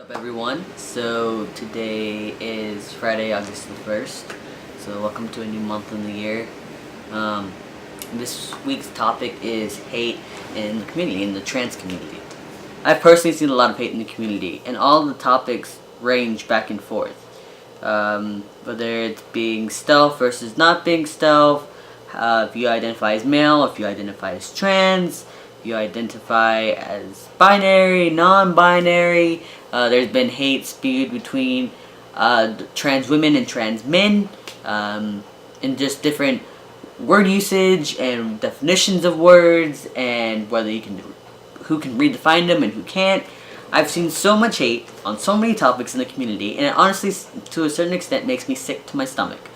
What up, everyone? So today is Friday, August the 1st. So welcome to a new month in the year. This week's topic is hate in the community, in the trans community. I've personally seen a lot of hate in the community, and all the topics range back and forth. Whether it's being stealth versus not being stealth, if you identify as male, if you identify as trans, if you identify as binary, non-binary. There's been hate spewed between trans women and trans men, and just different word usage and definitions of words, and whether who can redefine them and who can't. I've seen so much hate on so many topics in the community, and it honestly, to a certain extent, makes me sick to my stomach.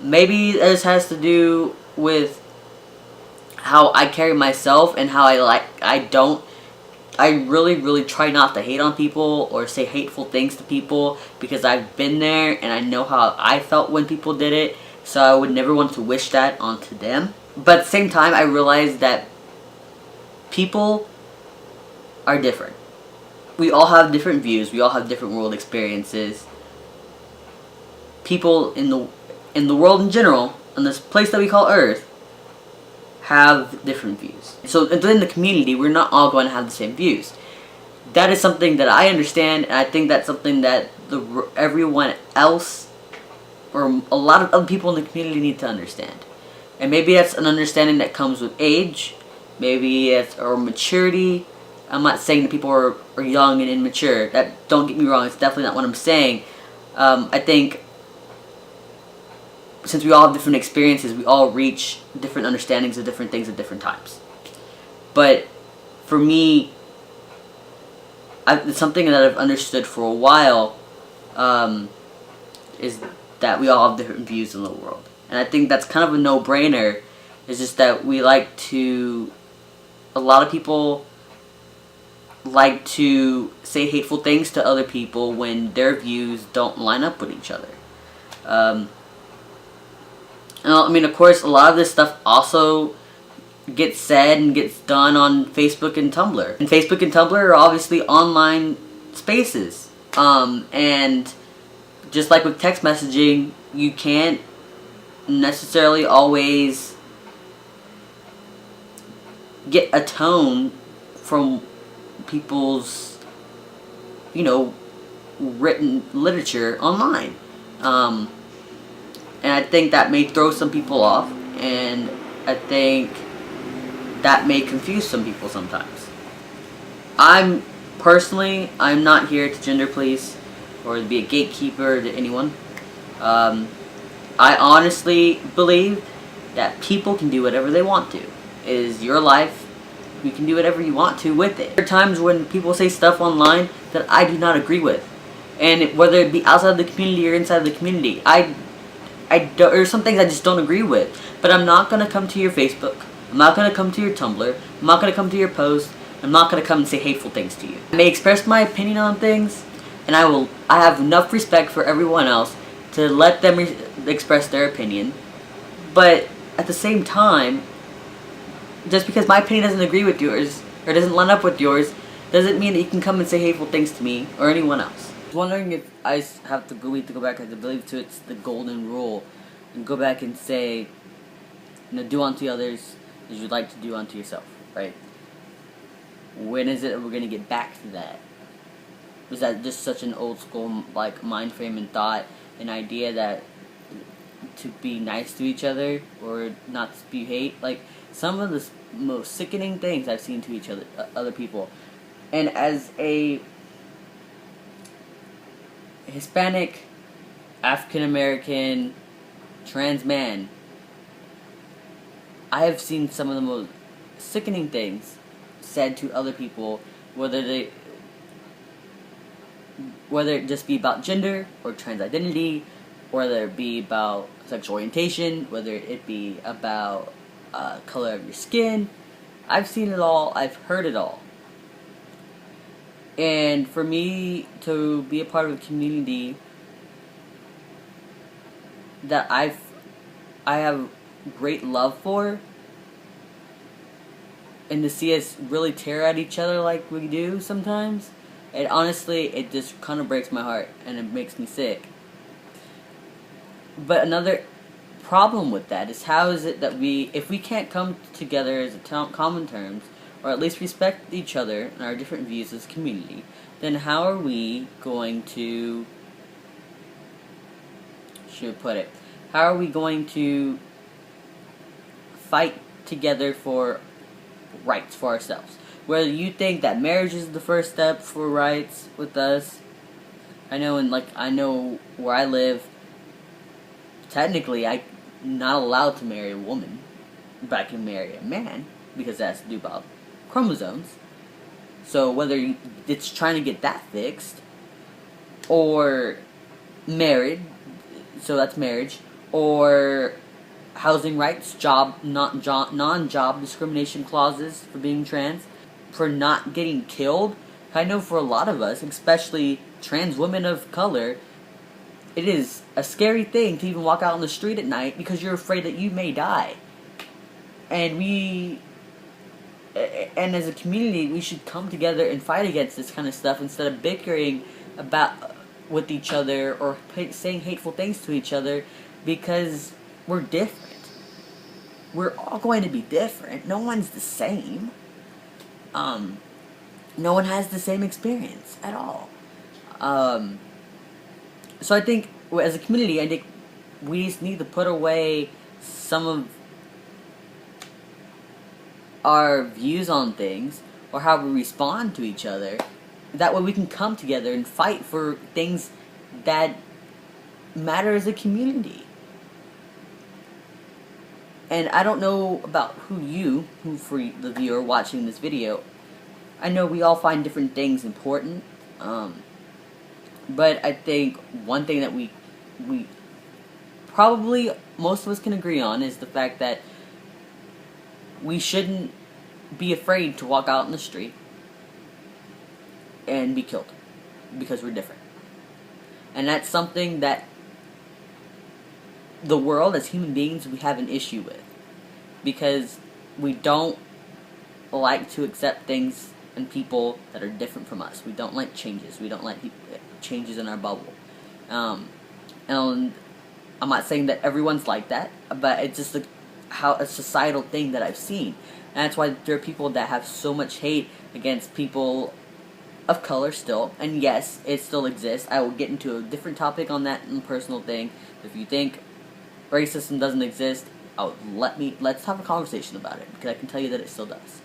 Maybe this has to do with how I carry myself and how I really try not to hate on people or say hateful things to people, because I've been there and I know how I felt when people did it, so I would never want to wish that onto them. But at the same time, I realize that people are different. We all have different views, we all have different world experiences. People in the world in general, in this place that we call Earth, have different views. So within the community, we're not all going to have the same views. That is something that I understand, and I think that's something that everyone else, or a lot of other people in the community, need to understand. And maybe that's an understanding that comes with age, maybe it's or maturity. I'm not saying that people are young and immature. Don't get me wrong, it's definitely not what I'm saying. I think since we all have different experiences, we all reach different understandings of different things at different times. But for me, it's something that I've understood for a while, is that we all have different views in the world. And I think that's kind of a no-brainer. It's just that a lot of people like to say hateful things to other people when their views don't line up with each other. I mean, of course, a lot of this stuff also gets said and gets done on Facebook and Tumblr. And Facebook and Tumblr are obviously online spaces. And just like with text messaging, you can't necessarily always get a tone from people's, written literature online. And I think that may throw some people off, and I think that may confuse some people sometimes. I'm not here to gender police or to be a gatekeeper to anyone. I honestly believe that people can do whatever they want to. It is your life. You can do whatever you want to with it. There are times when people say stuff online that I do not agree with. And whether it be outside the community or inside the community, there's some things I just don't agree with. But I'm not going to come to your Facebook. I'm not going to come to your Tumblr. I'm not going to come to your post. I'm not going to come and say hateful things to you. I may express my opinion on things, and I have enough respect for everyone else to let them express their opinion. But at the same time, just because my opinion doesn't agree with yours, or doesn't line up with yours, doesn't mean that you can come and say hateful things to me or anyone else. I was wondering if I have to go back, I believe it's the golden rule, and go back and say, do unto others as you'd like to do unto yourself, right? When is it that we're going to get back to that? Was that just such an old school mind frame and thought, an idea that to be nice to each other or not to spew hate? Some of the most sickening things I've seen to other people. And as a Hispanic, African American, trans man, I have seen some of the most sickening things said to other people, whether it just be about gender or trans identity, whether it be about sexual orientation, whether it be about color of your skin. I've seen it all. I've heard it all. And for me to be a part of a community that I have great love for, and to see us really tear at each other like we do sometimes, It honestly, it just kind of breaks my heart and it makes me sick. But another problem with that is, how is it that if we can't come together as common terms, or at least respect each other and our different views as a community, then how are we going to, how are we going to fight together for rights for ourselves? Whether you think that marriage is the first step for rights with us, I know where I live, technically I'm not allowed to marry a woman, but I can marry a man, because that has to do about chromosomes. So whether it's trying to get that fixed, or married, so that's marriage, or housing rights, non-job discrimination clauses for being trans, for not getting killed. I know for a lot of us, especially trans women of color, it is a scary thing to even walk out on the street at night because you're afraid that you may die. And as a community, we should come together and fight against this kind of stuff instead of bickering with each other, or saying hateful things to each other, because we're different. We're all going to be different. No one's the same. No one has the same experience at all. So I think, as a community, I think we just need to put away some of our views on things, or how we respond to each other. That way we can come together and fight for things that matter as a community. And I don't know about who for the viewer watching this video, I know we all find different things important, but I think one thing that we probably most of us can agree on is the fact that we shouldn't be afraid to walk out in the street and be killed because we're different. And that's something that the world, as human beings, we have an issue with, because we don't like to accept things and people that are different from us. We don't like changes. We don't like changes in our bubble. And I'm not saying that everyone's like that, but it's just a societal thing that I've seen. And that's why there are people that have so much hate against people of color still. And yes, it still exists. I will get into a different topic on that in a personal thing. If you think racism doesn't exist, let's have a conversation about it, because I can tell you that it still does.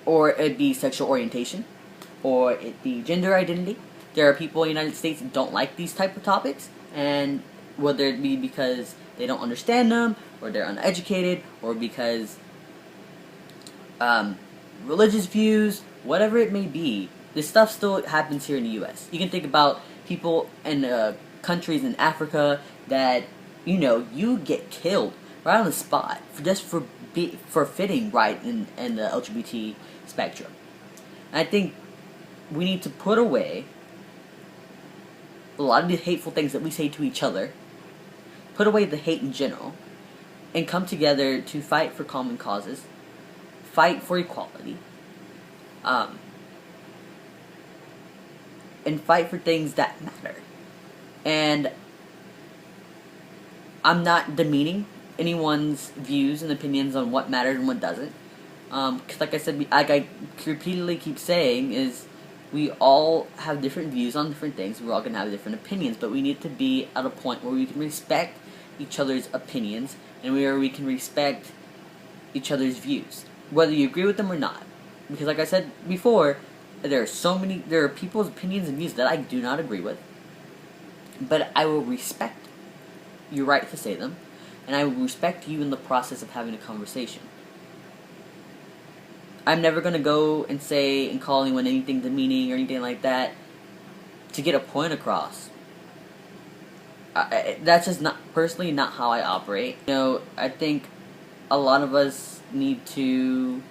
Or it be sexual orientation, or it be gender identity. There are people in the United States that don't like these type of topics, and whether it be because they don't understand them, or they're uneducated, or because religious views, whatever it may be, this stuff still happens here in the U.S. You can think about people in countries in Africa that, you get killed right on the spot for fitting right in the LGBT spectrum. And I think we need to put away a lot of the hateful things that we say to each other, put away the hate in general, and come together to fight for common causes, fight for equality, and fight for things that matter. And I'm not demeaning anyone's views and opinions on what matters and what doesn't. Because like I said, like I repeatedly keep saying, is we all have different views on different things. We're all going to have different opinions, but we need to be at a point where we can respect each other's opinions, and where we can respect each other's views, whether you agree with them or not. Because like I said before, there are people's opinions and views that I do not agree with, but I will respect your right to say them, and I will respect you in the process of having a conversation. I'm never going to go and say and call anyone anything demeaning or anything like that to get a point across. That's just personally not how I operate. I think a lot of us need to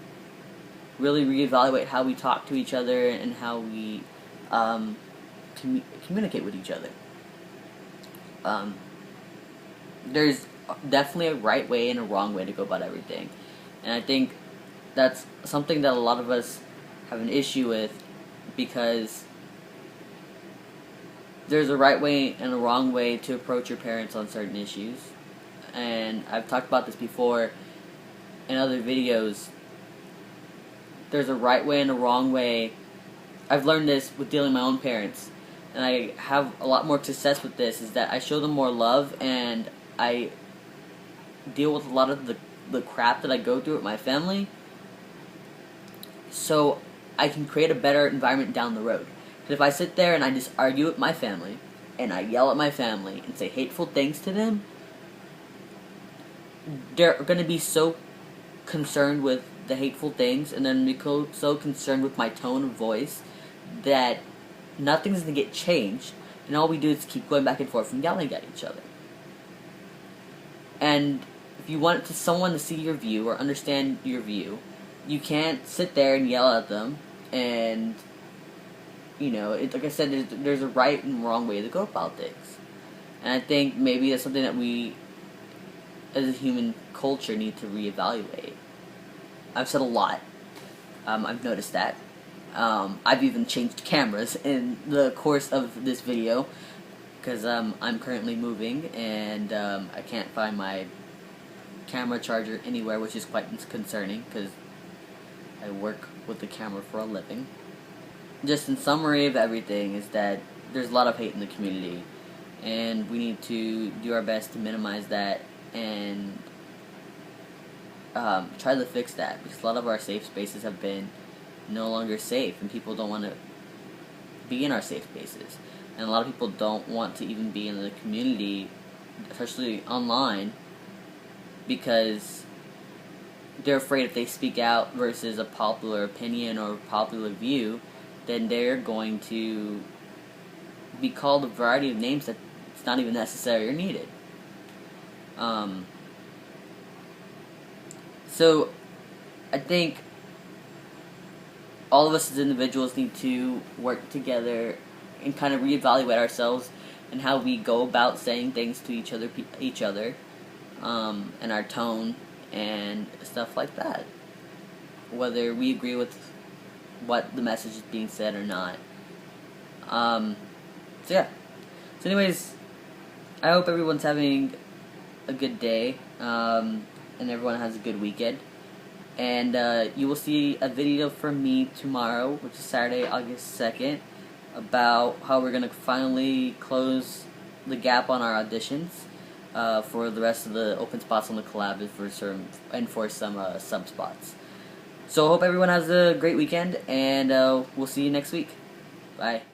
really reevaluate how we talk to each other and how we communicate with each other. There's definitely a right way and a wrong way to go about everything. And I think that's something that a lot of us have an issue with, because there's a right way and a wrong way to approach your parents on certain issues. And I've talked about this before in other videos. There's a right way and a wrong way. I've learned this with dealing with my own parents, and I have a lot more success with this, is that I show them more love, and I deal with a lot of the crap that I go through with my family, so I can create a better environment down the road. Because if I sit there and I just argue with my family, and I yell at my family, and say hateful things to them, they're going to be so concerned with the hateful things, and they're going to be so concerned with my tone of voice, that nothing's going to get changed, and all we do is keep going back and forth and yelling at each other. And if you want someone to see your view or understand your view, you can't sit there and yell at them. And like I said, there's a right and wrong way to go about things. And I think maybe that's something that we, as a human culture, need to reevaluate. I've said a lot. I've noticed that. I've even changed cameras in the course of this video, because I'm currently moving, and I can't find my camera charger anywhere, which is quite concerning, because I work with the camera for a living. Just in summary of everything is that there's a lot of hate in the community, and we need to do our best to minimize that and try to fix that, because a lot of our safe spaces have been no longer safe, and people don't want to be in our safe spaces, and a lot of people don't want to even be in the community, especially online, because they're afraid if they speak out versus a popular opinion or popular view, then they're going to be called a variety of names that it's not even necessary or needed. So I think all of us as individuals need to work together and kind of reevaluate ourselves and how we go about saying things to each other, and our tone and stuff like that, whether we agree with what the message is being said or not. So yeah. So anyways, I hope everyone's having a good day, and everyone has a good weekend. And you will see a video from me tomorrow, which is Saturday, August 2nd, about how we're going to finally close the gap on our auditions for the rest of the open spots on the collab for some sub spots. So I hope everyone has a great weekend, and we'll see you next week. Bye.